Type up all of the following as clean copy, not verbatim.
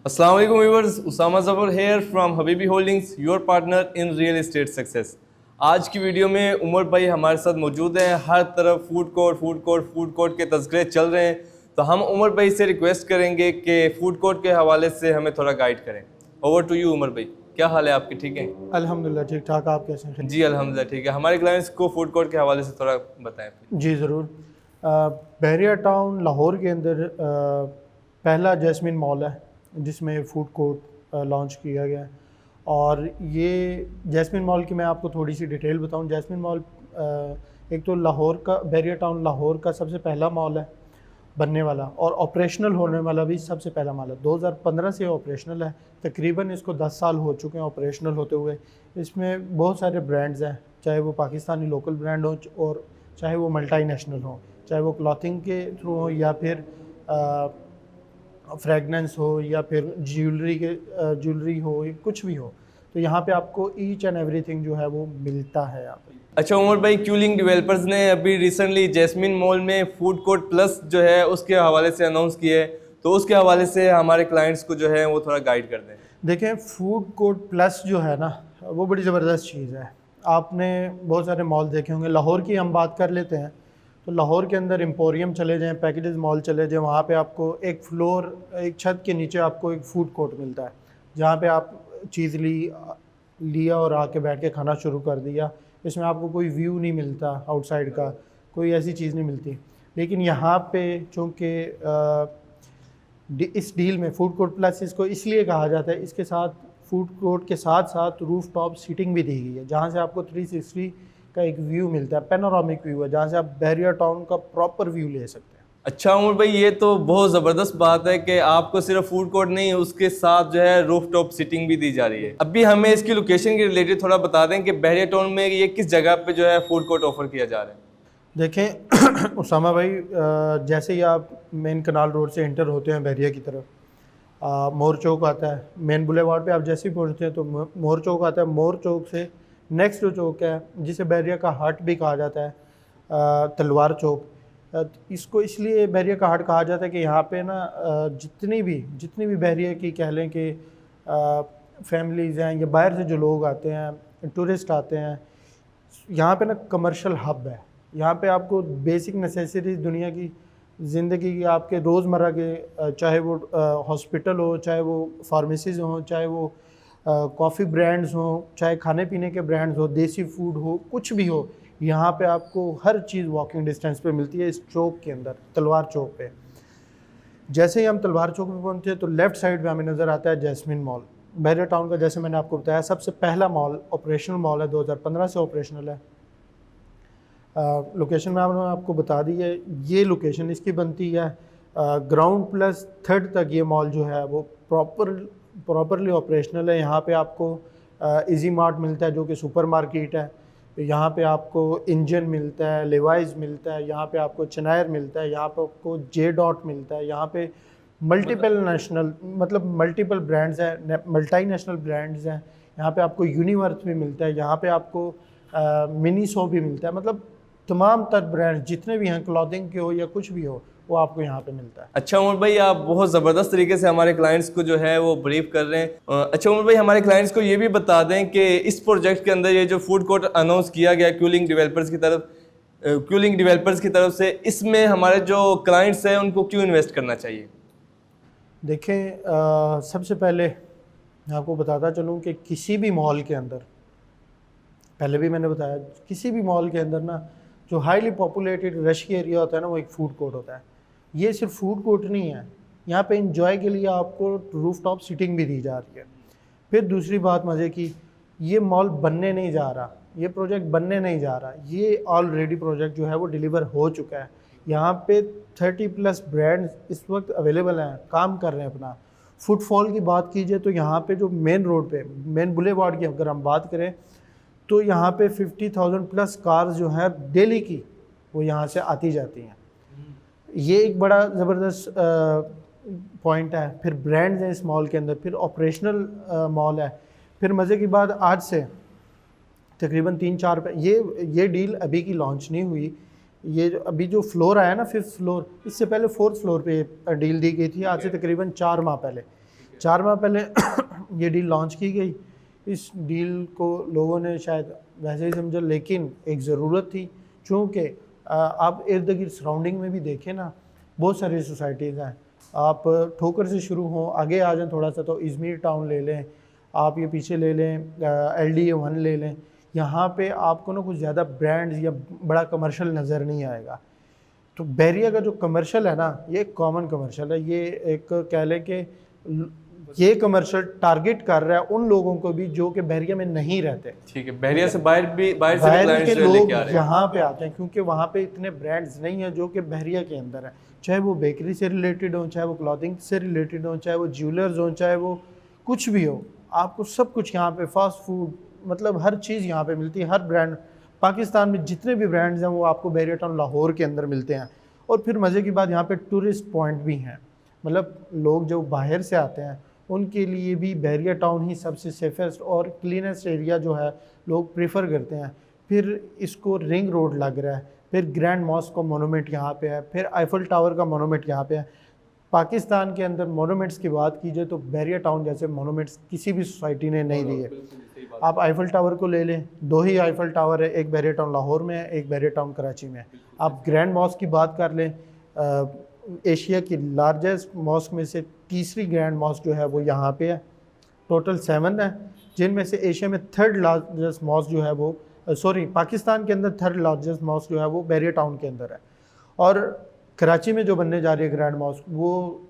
अस्सलाम वालेकुम viewers, Usama Zafar here from Habibi holdings, your partner in real estate success. आज की वीडियो में उमर भाई हमारे साथ मौजूद हैं। हर तरफ फूड कोर्ट के तज़किरे चल रहे हैं, तो हम उमर भाई से रिक्वेस्ट करेंगे कि फूड कोर्ट के हवाले से हमें थोड़ा गाइड करें। ओवर टू यू उमर भाई, क्या हाल है आपके? ठीक है अल्हम्दुलिल्लाह ठीक ठाक। आप कैसे हैं? जी, अल्हम्दुलिल्लाह ठीक है। हमारे क्लाइंट्स को फूड कोर्ट के हवाले से थोड़ा बताएं। जी ज़रूर। बहरिया टाउन लाहौर के अंदर पहला जैस्मिन मॉल है जिसमें फ़ूड कोर्ट लॉन्च किया गया है। और ये जैस्मिन मॉल की मैं आपको थोड़ी सी डिटेल बताऊं। जैस्मिन मॉल एक तो लाहौर का, बहरिया टाउन लाहौर का सबसे पहला मॉल है बनने वाला, और ऑपरेशनल होने वाला भी सबसे पहला मॉल है। 2015 से ऑपरेशनल है, तकरीबन इसको 10 साल हो चुके हैं ऑपरेशनल होते हुए। इसमें बहुत सारे ब्रांड्स हैं, चाहे वो पाकिस्तानी लोकल ब्रांड हो और चाहे वो मल्टी नेशनल हो, चाहे वो क्लॉथिंग के थ्रू हो या फिर फ्रेगनेंस हो या फिर ज्वेलरी हो, कुछ भी हो। तो यहाँ पे आपको ईच एंड एवरीथिंग जो है वो मिलता है यहाँ पे। अच्छा उमर भाई, क्यूलिंग डेवलपर्स ने अभी रिसेंटली जैस्मिन मॉल में फूड कोर्ट प्लस जो है उसके हवाले से अनाउंस किया है, तो उसके हवाले से हमारे क्लाइंट्स को जो है वो थोड़ा गाइड कर दें। देखें, फूड कोर्ट प्लस जो है ना, वो बड़ी ज़बरदस्त चीज़ है। आपने बहुत सारे मॉल देखे होंगे। लाहौर की हम बात कर लेते हैं, तो लाहौर के अंदर एम्पोरियम चले जाएं, पैकेजेस मॉल चले जाएं, वहाँ पे आपको एक फ्लोर, एक छत के नीचे आपको एक फ़ूड कोर्ट मिलता है, जहाँ पे आप चीज़ लिया और आके बैठ के खाना शुरू कर दिया। इसमें आपको कोई व्यू नहीं मिलता आउटसाइड का, कोई ऐसी चीज़ नहीं मिलती। लेकिन यहाँ पे चूँकि इस डील में फूड कोर्ट प्लस इसको इसलिए कहा जाता है, इसके साथ फूड कोर्ट के साथ साथ रूफ टॉप सीटिंग भी दी गई है, जहाँ से आपको 360 का एक व्यू मिलता है, पेनोरामिक व्यू है, जहाँ से आप बहरिया टाउन का प्रॉपर व्यू ले सकते हैं। अच्छा उमर भाई, ये तो बहुत ज़बरदस्त बात है कि आपको सिर्फ फूड कोर्ट नहीं, उसके साथ जो है रूफ टॉप सीटिंग भी दी जा रही है। अभी हमें इसकी लोकेशन के रिलेटेड थोड़ा बता दें कि बहरिया टाउन में ये किस जगह पे जो है फूड कोर्ट ऑफर किया जा रहा है। देखें उसामा भाई, जैसे ही आप मेन कनाल रोड से एंटर होते हैं बहरिया की तरफ, मोर चौक आता है। मेन बुलेवार्ड पे आप जैसे ही पहुँचते हैं तो मोर चौक आता है। मोर चौक से नेक्स्ट जो चौक है, जिसे बहरिया का हाट भी कहा जाता है, तलवार चौक। इसको इसलिए बहरिया का हाट कहा जाता है कि यहाँ पे ना जितनी भी बहरिया की कह लें कि फैमिलीज़ हैं या बाहर से जो लोग आते हैं, टूरिस्ट आते हैं, यहाँ पे ना कमर्शियल हब है। यहाँ पे आपको बेसिक नेसेसिटीज़ दुनिया की ज़िंदगी की, आपके रोज़मर्रा के, चाहे वो हॉस्पिटल हो, चाहे वो फार्मेसीज़ हों, चाहे वो कॉफ़ी ब्रांड्स हों, चाहे खाने पीने के ब्रांड्स हो, देसी फूड हो, कुछ भी हो, यहाँ पे आपको हर चीज़ वॉकिंग डिस्टेंस पे मिलती है। इस चौक के अंदर, तलवार चौक पे, जैसे ही हम तलवार चौक पे पहुँचते हैं तो लेफ़्ट साइड पे हमें नज़र आता है जैस्मिन मॉल। बहरिया टाउन का, जैसे मैंने आपको बताया, सबसे पहला मॉल ऑपरेशनल मॉल है, 2015 से ऑपरेशनल है। लोकेशन में मैंने आपको बता दी है। ये लोकेशन इसकी बनती है ग्राउंड प्लस थर्ड तक। ये मॉल जो है वो प्रॉपरली ऑपरेशनल है। यहाँ पे आपको इजी मार्ट मिलता है जो कि सुपर मार्केट है। यहाँ पे आपको इंजन मिलता है, लेवाइज मिलता है, यहाँ पे आपको चनायर मिलता है, यहाँ पे आपको जे डॉट मिलता है। यहाँ पे मल्टीपल ब्रांड्स हैं, मल्टी नेशनल ब्रांड्स हैं। यहाँ पे आपको यूनिवर्स भी मिलता है, यहाँ पे आपको मिनीसो भी मिलता है। मतलब तमाम तर ब्रांड जितने भी हैं, क्लॉथिंग के हो या कुछ भी हो, वो आपको यहाँ पे मिलता है। अच्छा उमर भाई, आप बहुत ज़बरदस्त तरीके से हमारे क्लाइंट्स को जो है वो ब्रीफ कर रहे हैं। अच्छा उमर भाई, हमारे क्लाइंट्स को ये भी बता दें कि इस प्रोजेक्ट के अंदर ये जो फूड कोर्ट अनाउंस किया गया क्यूलिंग डेवलपर्स की तरफ से, इसमें हमारे जो क्लाइंट्स हैं उनको क्यों इन्वेस्ट करना चाहिए? देखें, सबसे पहले मैं आपको बताता चलूँ कि किसी भी मॉल के अंदर, पहले भी मैंने बताया, किसी भी मॉल के अंदर ना जो हाईली पॉपुलेटेड रश एरिया होता है ना, वो एक फ़ूड कोर्ट होता है। ये सिर्फ फूड कोर्ट नहीं है, यहाँ पे इंजॉय के लिए आपको रूफ टॉप सीटिंग भी दी जा रही है। फिर दूसरी बात मज़े की, ये मॉल बनने नहीं जा रहा, ये प्रोजेक्ट बनने नहीं जा रहा, ये ऑलरेडी प्रोजेक्ट जो है वो डिलीवर हो चुका है। यहाँ पे 30+ ब्रांड्स इस वक्त अवेलेबल हैं, काम कर रहे हैं अपना। फुटफॉल की बात कीजिए तो यहाँ पे जो मेन रोड पे, मेन बुलेवार्ड की अगर हम बात करें, तो यहाँ पे 50,000+ कार्स जो हैं डेली की, वो यहाँ से आती जाती हैं। ये एक बड़ा ज़बरदस्त पॉइंट है। फिर ब्रांड्स हैं इस मॉल के अंदर, फिर ऑपरेशनल मॉल है। फिर मज़े की बात, आज से तकरीबन 3-4 पे ये डील अभी की लॉन्च नहीं हुई। ये अभी जो फ्लोर आया ना, 5th फ्लोर, इससे पहले 4th फ्लोर पे डील दी गई थी, आज से तकरीबन 4 माह पहले। 4 माह पहले ये डील लॉन्च की गई। इस डील को लोगों ने शायद वैसे ही समझा, लेकिन एक ज़रूरत थी, चूँकि आप इर्द गिर्द सराउंडिंग में भी देखें ना, बहुत सारी सोसाइटीज़ हैं। आप ठोकर से शुरू हों, आगे आ जाएं थोड़ा सा तो इज़मीर टाउन ले लें, आप ये पीछे ले लें LDA 1 ले लें। यहाँ पे आपको ना कुछ ज़्यादा ब्रांड्स या बड़ा कमर्शियल नज़र नहीं आएगा। तो बहरिया का जो कमर्शियल है ना, ये एक कॉमन कमर्शियल है। ये एक कह लें कि ये कमर्शियल टारगेट कर रहा है उन लोगों को भी जो कि बहरिया में नहीं रहते। ठीक है, बहरिया से बाहर से बाहर के clients जो है लोग लेके आ रहे हैं। यहाँ पे आते हैं क्योंकि वहाँ पे इतने ब्रांड्स नहीं हैं जो कि बहरिया के अंदर है, चाहे वो बेकरी से रिलेटेड हो, चाहे वो क्लॉथिंग से रिलेटेड हो, चाहे वो ज्वेलर्स हो, चाहे वो कुछ भी हो, आपको सब कुछ यहाँ पे, फास्ट फूड, मतलब हर चीज़ यहाँ पे मिलती है। हर ब्रांड पाकिस्तान में जितने भी ब्रांड्स हैं वो आपको बहरिया टाउन लाहौर के अंदर मिलते हैं। और फिर मज़े की बात, यहाँ पे टूरिस्ट पॉइंट भी हैं, मतलब लोग जो बाहर से आते हैं उनके लिए भी बहरिया टाउन ही सबसे सेफेस्ट और क्लीनेस्ट एरिया जो है लोग प्रेफर करते हैं। फिर इसको रिंग रोड लग रहा है, फिर ग्रैंड मॉस्क का मोनूमेंट यहाँ पे है, फिर आईफल टावर का मोनूमेंट यहाँ पे है। पाकिस्तान के अंदर मोनूमेंट्स की बात कीजिए तो बहरिया टाउन जैसे मोनूमेंट्स किसी भी सोसाइटी ने नहीं दिए। आप आईफल टावर को ले लें, 2 ही आईफल टावर है, एक बहरिया टाउन लाहौर में है, एक बहरिया टाउन कराची में है। आप ग्रैंड मॉस्क की बात कर लें, एशिया की लार्जेस्ट मॉस्क में से तीसरी ग्रैंड मॉस्क जो है वो यहाँ पे है। टोटल 7 है, जिनमें से एशिया में 3rd लार्जेस्ट मॉस्क जो है वो पाकिस्तान के अंदर 3rd लार्जेस्ट मॉस्क जो है वो बहरिया टाउन के अंदर है। और कराची में जो बनने जा रही है ग्रैंड मॉस्क, वो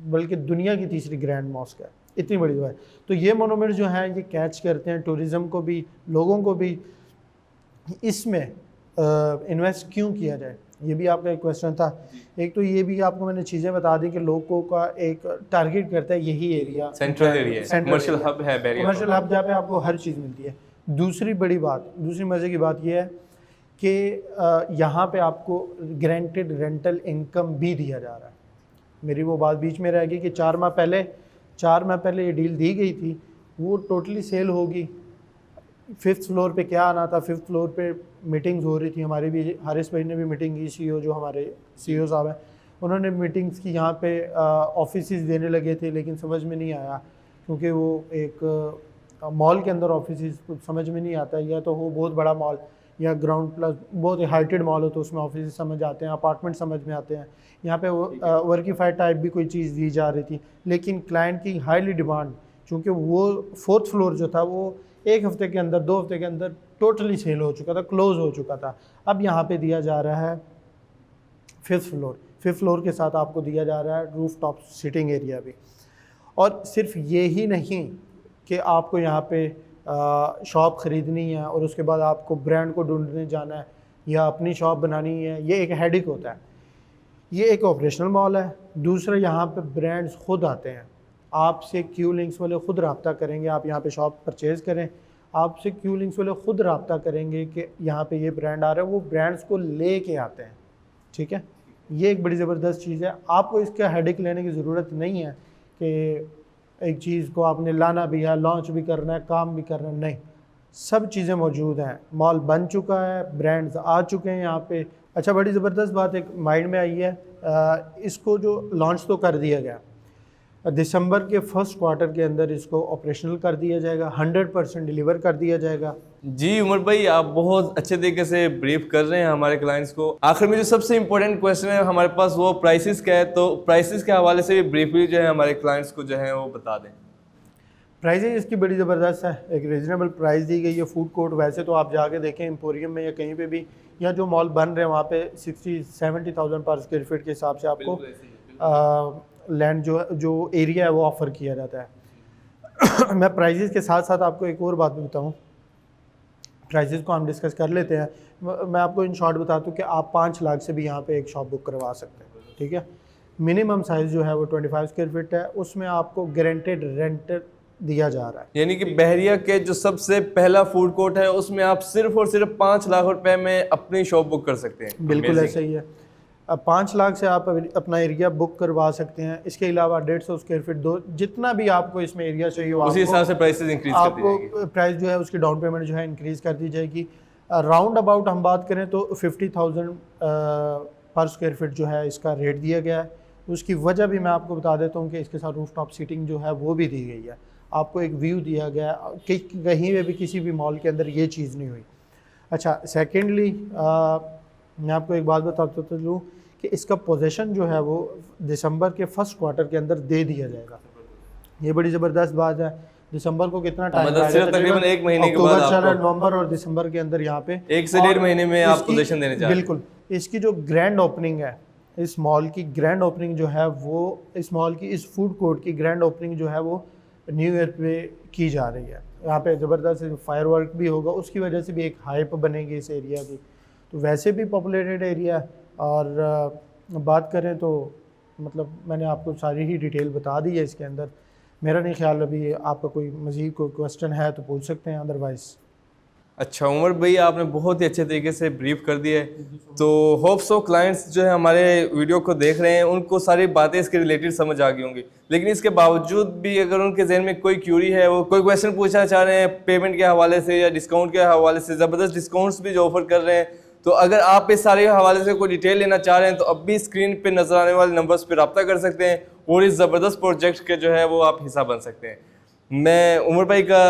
बल्कि दुनिया की तीसरी ग्रैंड मॉस्क है, इतनी बड़ी जो है। तो ये मोनूमेंट जो है ये कैच करते हैं टूरिज़म को भी, लोगों को भी। इसमें इन्वेस्ट क्यों किया जाए, ये भी आपका एक क्वेश्चन था। एक तो ये भी आपको मैंने चीज़ें बता दी कि लोगों का एक टारगेट करता है यही area, central area, commercial hub है बहरिया, कमर्शियल हब जहाँ पे आपको हर चीज़ मिलती है। दूसरी बड़ी बात, दूसरी मज़े की बात ये है कि यहाँ पे आपको ग्रांटेड रेंटल इनकम भी दिया जा रहा है। मेरी वो बात बीच में रह गई कि 4 माह पहले ये डील दी गई थी, वो टोटली सेल होगी। 5th फ्लोर पे क्या आना था, 5th फ्लोर पे मीटिंग्स हो रही थी। हमारी भी हारिस भाई ने भी मीटिंग की, CEO जो हमारे CEO साहब हैं, उन्होंने मीटिंग्स की। यहाँ पे ऑफिस देने लगे थे, लेकिन समझ में नहीं आया क्योंकि वो एक मॉल के अंदर ऑफिस समझ में नहीं आता, या तो हो बहुत बड़ा मॉल या ग्राउंड प्लस बहुत हाइटेड मॉल हो तो उसमें ऑफिस समझ आते हैं, अपार्टमेंट समझ में आते हैं। यहाँ पे वर्कीफाइड टाइप भी कोई चीज़ दी जा रही थी, लेकिन क्लाइंट की हाईली डिमांड, चूँकि वो 4th फ्लोर जो था वो 1 हफ्ते के अंदर, 2 हफ्ते के अंदर टोटली सेल हो चुका था, क्लोज़ हो चुका था। अब यहाँ पे दिया जा रहा है 5th फ्लोर, 5th फ्लोर के साथ आपको दिया जा रहा है रूफ टॉप सिटिंग एरिया भी। और सिर्फ ये ही नहीं कि आपको यहाँ पे शॉप ख़रीदनी है और उसके बाद आपको ब्रांड को ढूंढने जाना है या अपनी शॉप बनानी है, ये एक हेडेक होता है। ये एक ऑपरेशनल मॉल है। दूसरा, यहाँ पे ब्रांड्स खुद आते हैं, आपसे क्यू लिंक्स वाले खुद रब्ता करेंगे, आप यहाँ पे शॉप परचेज़ करें, आपसे क्यू लिंक्स वाले खुद रब्ता करेंगे कि यहाँ पे ये ब्रांड आ रहा है, वो ब्रांड्स को ले के आते हैं। ठीक है, ये एक बड़ी ज़बरदस्त चीज़ है। आपको इसका हेडेक लेने की ज़रूरत नहीं है कि एक चीज़ को आपने लाना भी है, लॉन्च भी करना है, काम भी करना है, नहीं, सब चीज़ें मौजूद हैं। मॉल बन चुका है, ब्रांड्स आ चुके हैं यहाँ पे। अच्छा, बड़ी ज़बरदस्त बात एक माइंड में आई है, इसको जो लॉन्च तो कर दिया गया, दिसंबर के 1st क्वार्टर के अंदर इसको ऑपरेशनल कर दिया जाएगा, 100% डिलीवर कर दिया जाएगा। जी उमर भाई, आप बहुत अच्छे तरीके से ब्रीफ कर रहे हैं हमारे क्लाइंट्स को। आखिर में जो सबसे इम्पोर्टेंट क्वेश्चन है हमारे पास, वो प्राइसेस का है, तो प्राइसेस के हवाले से भी ब्रीफली जो है हमारे क्लाइंट्स को जो है वो बता दें। प्राइसेज इसकी बड़ी ज़बरदस्त है, एक रीज़नेबल प्राइस दी गई है। फूड कोर्ट वैसे तो आप जाके देखें एम्पोरियम में या कहीं पे भी, या जो मॉल बन रहे हैं वहाँ पे 60-70,000 पर स्क्वायर फीट के हिसाब से आपको लैंड जो एरिया है वो ऑफ़र किया जाता है। मैं प्राइसेस के साथ साथ आपको एक और बात भी बताऊँ, प्राइसेस को हम डिस्कस कर लेते हैं। मैं आपको इन शॉर्ट बताता हूँ कि आप 5 लाख से भी यहाँ पे एक शॉप बुक करवा सकते हैं। ठीक है, मिनिमम साइज़ जो है वो 25 स्क्वायर फीट है, उसमें आपको गारंटेड रेंट दिया जा रहा है। यानी कि बहरिया के जो सबसे पहला फूड कोर्ट है उसमें आप सिर्फ और सिर्फ 5 लाख रुपए में अपनी शॉप बुक कर सकते हैं। बिल्कुल ऐसा ही है। अब 5 लाख से आप अपना एरिया बुक करवा सकते हैं। इसके अलावा 150 स्क्वायर फीट, दो जितना भी आपको इसमें एरिया चाहिए उसी हिसाब से प्राइसेस इंक्रीज कर दी जाएगी। आपको प्राइस जो है उसकी डाउन पेमेंट जो है इंक्रीज कर दी जाएगी। राउंड अबाउट हम बात करें तो 50,000 पर स्क्वायर फीट जो है इसका रेट दिया गया है। उसकी वजह भी मैं आपको बता देता हूँ कि इसके साथ रूफ टॉप सीटिंग जो है वो भी दी गई है, आपको एक व्यू दिया गया है कि कहीं पे भी किसी भी मॉल के अंदर ये चीज़ नहीं हुई। अच्छा, सेकेंडली मैं आपको एक बात बताता चलूँ कि इसका पोजीशन जो है वो दिसंबर के फर्स्ट क्वार्टर के अंदर दे दिया जाएगा। ये बड़ी ज़बरदस्त बात है। दिसंबर को कितना टाइम मतलब सिर्फ तकरीबन 1 महीने के बाद अक्टूबर, आपको नवंबर और दिसंबर के अंदर यहाँ पे 1 से 1.5 महीने में आप इसकी- पोजीशन देने जा रहे हैं। बिल्कुल, इसकी जो ग्रैंड ओपनिंग है, इस मॉल की ग्रैंड ओपनिंग जो है वो, इस मॉल की इस फूड कोर्ट की ग्रैंड ओपनिंग जो है वो न्यू ईयर पे की जा रही है। यहाँ पे ज़बरदस्त फायरवर्क भी होगा, उसकी वजह से भी एक हाइप बनेगी इस एरिया की। तो वैसे भी पॉपुलेटेड एरिया है, और बात करें तो मतलब मैंने आपको सारी ही डिटेल बता दी है इसके अंदर। मेरा नहीं ख्याल अभी आपका कोई मज़ीद कोई क्वेश्चन है तो पूछ सकते हैं, अदरवाइज़। अच्छा उमर भाई, आपने बहुत ही अच्छे तरीके से ब्रीफ कर दिया है। तो होप सो क्लाइंट्स जो है हमारे वीडियो को देख रहे हैं उनको सारी बातें इसके रिलेटेड समझ आ गई होंगी, लेकिन इसके बावजूद भी अगर उनके जहन में कोई क्यूरी है, वो कोई क्वेश्चन पूछना चाह रहे हैं पेमेंट के हवाले से या डिस्काउंट के हवाले से, ज़बरदस्त डिस्काउंट्स भी जो ऑफर कर रहे हैं, तो अगर आप इस सारे हवाले से कोई डिटेल लेना चाह रहे हैं तो अब भी स्क्रीन पे नजर आने वाले नंबर्स पे रब्ता कर सकते हैं और इस ज़बरदस्त प्रोजेक्ट के जो है वो आप हिस्सा बन सकते हैं। मैं उमर भाई का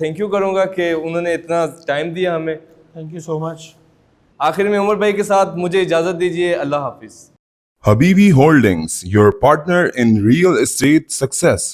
थैंक यू करूंगा कि उन्होंने इतना टाइम दिया हमें। Thank you so much. आखिर में उमर भाई के साथ मुझे इजाज़त दीजिए। अल्लाह हाफिज़। Habibi Holdings, your partner in real estate success.